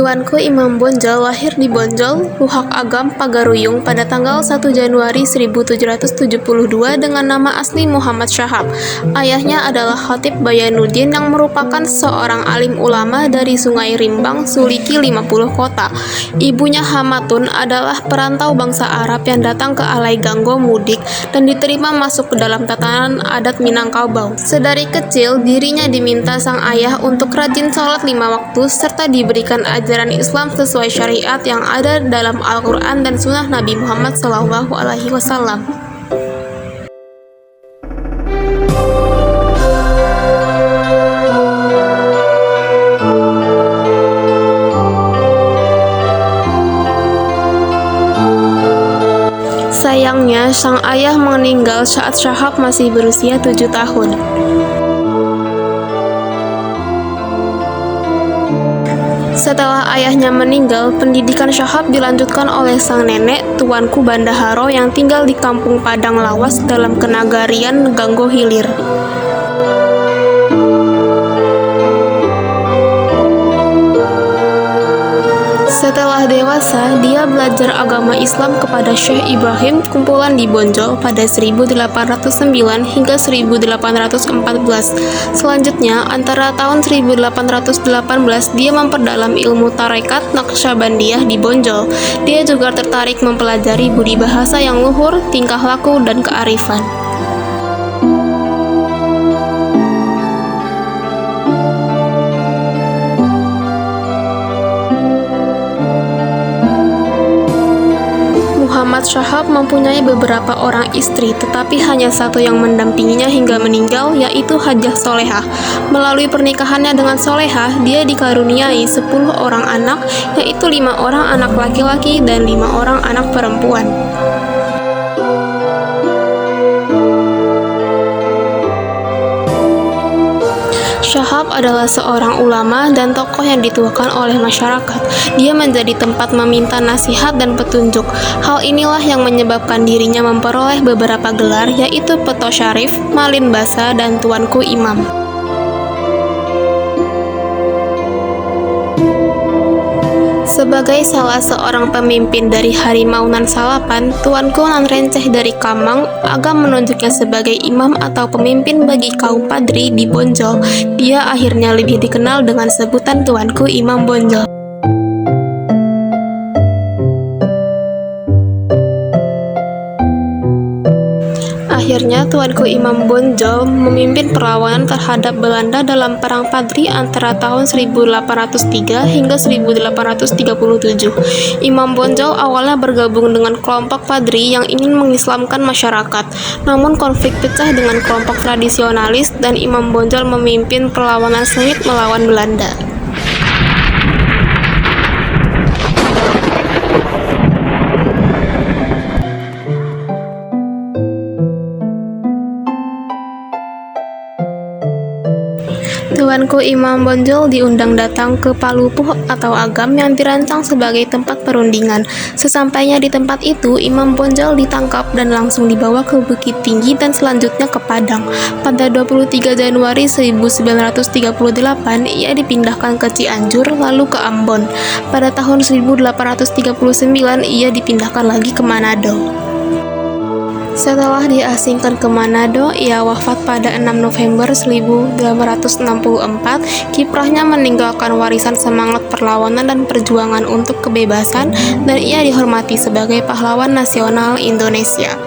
Tuanku Imam Bonjol lahir di Bonjol, Luhak Agam, Pagaruyung pada tanggal 1 Januari 1772 dengan nama asli Muhammad Syahab. Ayahnya adalah Khatib Bayanuddin yang merupakan seorang alim ulama dari Sungai Rimbang, Suliki 50 kota. Ibunya Hamatun adalah perantau bangsa Arab yang datang ke Alai Ganggo mudik dan diterima masuk ke dalam tatanan adat Minangkabau. Sedari kecil, dirinya diminta sang ayah untuk rajin sholat 5 waktu serta diberikan ajaran Islam sesuai syariat yang ada dalam Al-Quran dan Sunnah Nabi Muhammad SAW. Sayangnya, sang ayah meninggal saat Syahab masih berusia 7 tahun. Setelah ayahnya meninggal, pendidikan Syahab dilanjutkan oleh sang nenek, Tuanku Bandaharo yang tinggal di kampung Padang Lawas dalam kenagarian Ganggo Hilir. Setelah dewasa, dia belajar agama Islam kepada Syekh Ibrahim Kumpulan di Bonjol pada 1809 hingga 1814. Selanjutnya, antara tahun 1818 dia memperdalam ilmu tarekat Naqsyabandiyah di Bonjol. Dia juga tertarik mempelajari budi bahasa yang luhur, tingkah laku, dan kearifan. Muhammad Syahab mempunyai beberapa orang istri, tetapi hanya satu yang mendampinginya hingga meninggal, yaitu Hajah Solehah. Melalui pernikahannya dengan Solehah, dia dikaruniai 10 orang anak, yaitu 5 orang anak laki-laki dan 5 orang anak perempuan. Syahab adalah seorang ulama dan tokoh yang dituakan oleh masyarakat. Dia menjadi tempat meminta nasihat dan petunjuk. Hal inilah yang menyebabkan dirinya memperoleh beberapa gelar, yaitu Peto Syarif, Malin Basa, dan Tuanku Imam. Sebagai salah seorang pemimpin dari Harimau Nan Salapan, Tuanku Nan Renceh dari Kamang, Agam menunjuknya sebagai imam atau pemimpin bagi kaum Padri di Bonjol. Dia akhirnya lebih dikenal dengan sebutan Tuanku Imam Bonjol. Akhirnya, Tuanku Imam Bonjol memimpin perlawanan terhadap Belanda dalam Perang Padri antara tahun 1803 hingga 1837. Imam Bonjol awalnya bergabung dengan kelompok Padri yang ingin mengislamkan masyarakat. Namun konflik pecah dengan kelompok tradisionalis dan Imam Bonjol memimpin perlawanan sengit melawan Belanda. Tuanku Imam Bonjol diundang datang ke Palupuh atau Agam yang dirancang sebagai tempat perundingan. Sesampainya di tempat itu, Imam Bonjol ditangkap dan langsung dibawa ke Bukit Tinggi dan selanjutnya ke Padang. Pada 23 Januari 1938, ia dipindahkan ke Cianjur lalu ke Ambon. Pada tahun 1839, ia dipindahkan lagi ke Manado. Setelah diasingkan ke Manado, ia wafat pada 6 November 1864. Kiprahnya meninggalkan warisan semangat perlawanan dan perjuangan untuk kebebasan, dan ia dihormati sebagai pahlawan nasional Indonesia.